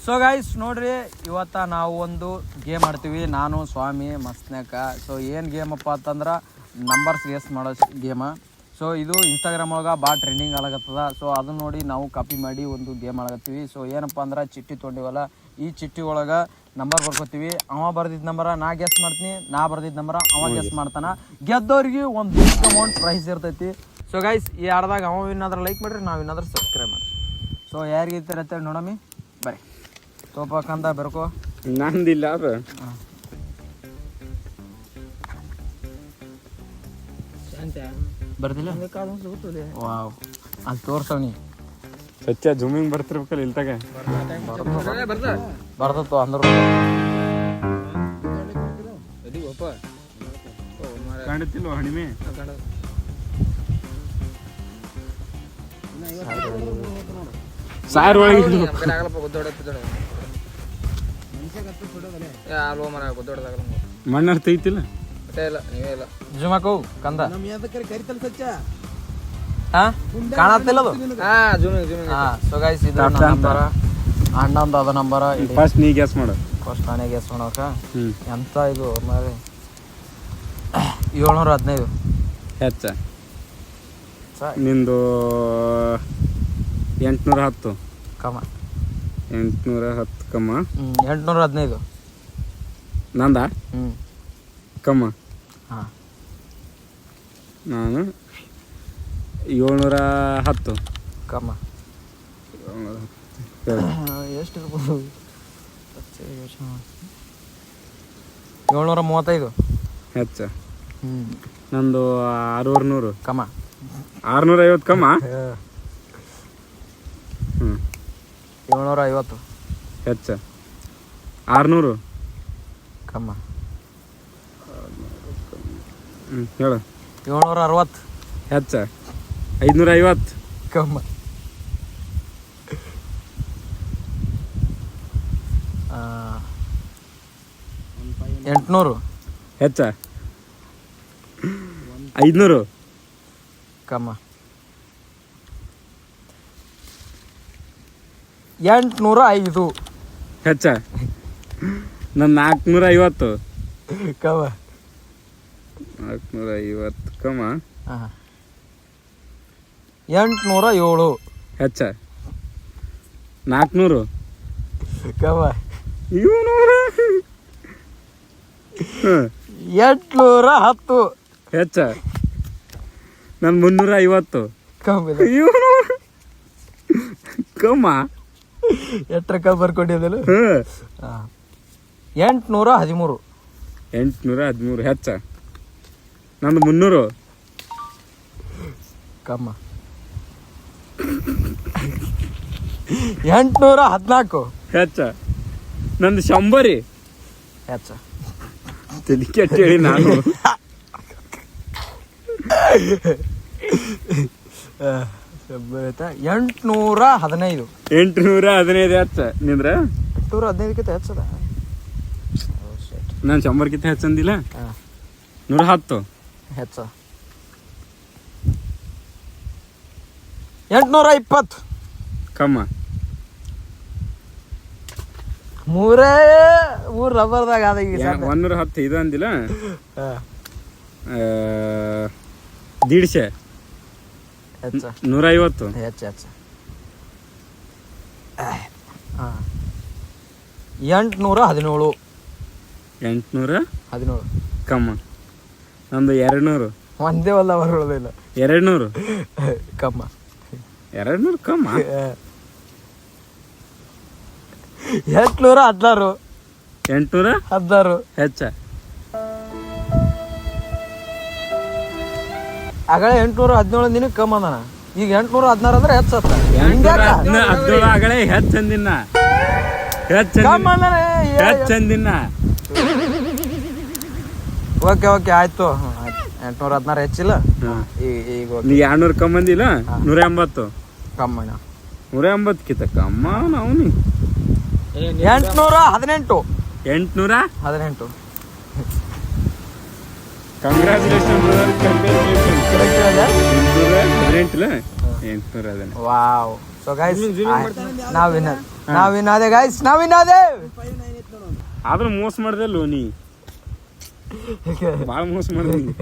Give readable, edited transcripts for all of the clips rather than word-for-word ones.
So guys ನೋಡ್ರಿ, ಇವತ್ತು ನಾವು ಒಂದು ಗೇಮ್ ಆಡ್ತೀವಿ, ನಾನು ಸ್ವಾಮಿ ಮಸ್ತ್ನ್ಯಾಕ. ಸೊ ಏನು ಗೇಮಪ್ಪ ಅಂತಂದ್ರೆ ನಂಬರ್ಸ್ ಗೆಸ್ ಮಾಡೋ ಗೇಮ. ಸೊ ಇದು ಇನ್ಸ್ಟಾಗ್ರಾಮ್ ಒಳಗೆ ಭಾಳ ಟ್ರೆಂಡಿಂಗ್ ಆಗತ್ತದ. ಸೊ ಅದನ್ನ ನೋಡಿ ನಾವು ಕಾಪಿ ಮಾಡಿ ಒಂದು ಗೇಮ್ ಆಡಕತ್ತೀವಿ. ಸೊ ಏನಪ್ಪ ಅಂದ್ರೆ ಚಿಟ್ಟಿ ತೊಗೊಂಡಿವಲ್ಲ, ಈ ಚಿಟ್ಟಿ ಒಳಗೆ ನಂಬರ್ ಬರ್ಕೋತೀವಿ. ಅವ ಬರ್ದಿದ್ದ ನಂಬರ ನಾ ಗೆಸ್ ಮಾಡ್ತೀನಿ, ನಾ ಬರ್ದಿದ್ದ ನಂಬರ ಅವ ಗೆಸ್ ಮಾಡ್ತಾನೆ. ಗೆದ್ದವ್ರಿಗೆ ಒಂದು ಬಿಗ್ ಅಮೌಂಟ್ ಪ್ರೈಸ್ ಇರ್ತೈತಿ. ಸೊ ಗೈಸ್ ಈ ಆಡ್ದಾಗ ಅವ ಏನಾದ್ರೂ ಲೈಕ್ ಮಾಡಿರಿ, ನಾವು ಏನಾದ್ರೂ ಸಬ್ಸ್ಕ್ರೈಬ್ ಮಾಡಿರಿ. ಸೊ ಯಾರಿಗೆ ಇರ್ತಾರೆ ಅಂತೇಳಿ ನೋಡಮ್ಮಿ ಬರ್ರಿ. ತೋಪಕ್ಕಂತ ಬರ್ಕೋ, ನಂದಿಲ್ಲ ಬರ್ದಿಲ್ಲ. ವಾವ್, ಅಲ್ಲಿ ತೋರ್ಸವ್ನಿ ಸಚ್ಚ ಜೂಮಿಂಗ್ ಬರ್ತಿರ್ಬೇಕಲ್ಲ ಇಲ್ತಾಗ ಬರ್ತತ್ತು ಅಂದ್ರ ಕಾಣುತ್ತಿಲ್ವ ಹಣಿಮೆ. ಸಾರ್ ಒಳಗೆ ಮಣ್ಣರ್ ತೆಗಿತಿಲ್ಲ ಜುಮಾಕು ಕಂದ ಕಾಣತ್ತಿಲ್ಲ ಅದು. ಸೊ ಗೈಸ್ ಇದು ನಂಬರ ಅಣ್ಣಂದು ಅದ ನಂಬರ. ಫಸ್ಟ್ ನೀ ಗ್ಯಾಸ್ ಮಾಡು. ಫಸ್ಟ್ ನಾನೇ ಗೆಸ್ ಮಾಡೋಕ. ಎಂತ ಇದು ಮಾರಿ 715 ಹೆಚ್ಚ. ನಿಂದು 810 ಕಮ. 810 ಕಮ್ಮ. 815 ನಂದ ಕಮ್ಮ. ಹಾಂ, ನಾನು 710 ಕಮ್ಮ. ಎಷ್ಟು ಇರ್ಬೋದು? 735 ಹೆಚ್ಚ. ನಂದು 600 ಕಮ್ಮ. 650 ಕಮ್ಮ. 750 ಹೆಚ್ಚ. 600 ಕಮ್ಮ. ಹೇಳು. 760 ಹೆಚ್ಚ. 550 ಕಮ್ಮ. 800 ಹೆಚ್ಚ. 500 ಕಮ್ಮ. 805 ಹೆಚ್ಚ. ನನ್ನ 450 ಕಮ್ಮ. 450 ಕಮ್ಮ. 807 ಹೆಚ್ಚ. 400 ಕಮ್ಮ. 810 ಹೆಚ್ಚ. ನನ್ನ 350 ಕಮ್ಮ. ಕಮ್ಮ. ಎಷ್ಟರ ಬರ್ಕೊಂಡಿದ್ದಲ್ಲ. 813 813 ಹೆಚ್ಚ. ನಂದು 300 ಕಮ್ಮ. 814 ಹೆಚ್ಚ. ನಂದು 100 ಹೆಚ್ಚ. ತೆಲಿಕೆ ಹೇಳಿ ನಾನು 815 815 ಹೆಚ್ಚ. ನಿಂದ್ರ 815ಕ್ಕಿಂತ ಹೆಚ್ಚದ. ನಾನು 100ಕ್ಕಿಂತ ಹೆಚ್ಚಂದಿಲ್ಲ. 110 ಹೆಚ್ಚ. 820 ಕಮ್ಮ. ಮೂರು ರಬ್ಬರ್ದಾಗ ಅದ. ಈಗ 110 ಇದು ಅಂದಿಲ್ಲ. 150 ಹೆಚ್ಚ. 150 ಹೆಚ್ಚ ಹೆಚ್ಚ. 817 817 ಕಮ್ಮ. ನಮ್ದು 200 ಒಂದೇ ಒಲ್ಲ ಬರೋದಿಲ್ಲ. 200 ಕಮ್ಮ. 200 ಕಮ್ಮ. 816 816 ಹೆಚ್ಚ. ಆಗಲೇ 817 ದಿನಕ್ಕೆ ಕಮ್ಮ ಅದಾನ. ಈಗ 816 ಅಂದ್ರೆ ಹೆಚ್ಚತ್ತ. 817 ಆಗಲೇ ಹೆಚ್ಚಂದಿನ. ಹೆಚ್ಚಂದಿನ. ಓಕೆ ಓಕೆ ಆಯ್ತು. 816 ಹೆಚ್ಚಿಲ್ಲ. ಈಗ 200 ಕಮ್ಮ ಅಂದಿಲ್ಲ. 180 ಕಮ್ಮ. 180ಕ್ಕಿಂತ ಕಮ್ಮ. ನಾವು 818 818 congratulation brother. Wow. So guys ನಾವು ವಿನ್ನರ್. ನಾವಿನಾದೆ ಗಾಯ್ಸ್, ನಾವಿನಾದೆ. ಆದ್ರೂ ಮೋಸ ಮಾಡ್ದೆ ಲೋನಿ, ಬಾಳ ಮೋಸ ಮಾಡಿದ್ನಿ.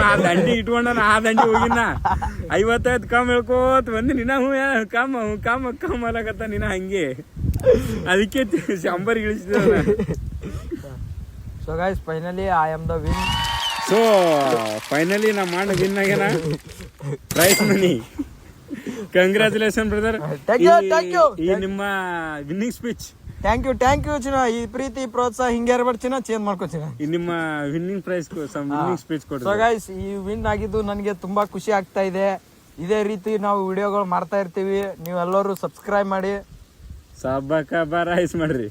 ಆ ದಂಡಿ ಇಟ್ಕೊಂಡ ಆ ದಂಡಿ ಹೋಗಿನ 55 ಕಮ್ ಹೇಳ್ಕೋತ ಬಂದಿ. ನಿನ್ನ ಕಮ್ ಅಲಾಗತ್ತ ನಿನ್ನ ಹಂಗೆ, ಅದಕ್ಕೆ 100 ಇಳಿಸಿದ. So guys finally I am the win. So finally ನಾ ಮಾಡಿ ವಿನ್ ಆಗ್ಯಾನ. Prize money. Congratulation brother. ಈ ನಿಮ್ಮ ವಿನ್ನಿಂಗ್ ಸ್ಪೀಚ್. ಥ್ಯಾಂಕ್ ಯು ಚಿನ್ನ. ಈ ಪ್ರೀತಿ ಪ್ರೋತ್ಸಾಹ ಹಿಂಗೆ ಇರ್ಬಾರ್ದು ಚಿನ್ನ, ಚೇಂಜ್ ಮಾಡ್ಕೊಚಿನ. ನಿಮ್ಮ ವಿನ್ನಿಂಗ್ ಪ್ರೈಸ್ ವಿನ್ನಿಂಗ್ ಸ್ಪೀಚ್ ಕೊಡಿ. ಸೊ ಗೈಸ್ ಈ ವಿನ್ ಆಗಿದ್ದು ನನಗೆ ತುಂಬಾ ಖುಷಿ ಆಗ್ತಾ ಇದೆ. ಇದೇ ರೀತಿ ನಾವು ವಿಡಿಯೋಗಳು ಮಾಡ್ತಾ ಇರ್ತೀವಿ. ನೀವೆಲ್ಲರೂ ಸಬ್ಸ್ಕ್ರೈಬ್ ಮಾಡಿ, ಸಬ್ಬಕ ಬರಾಯಿಸ್ ಮಾಡ್ರಿ.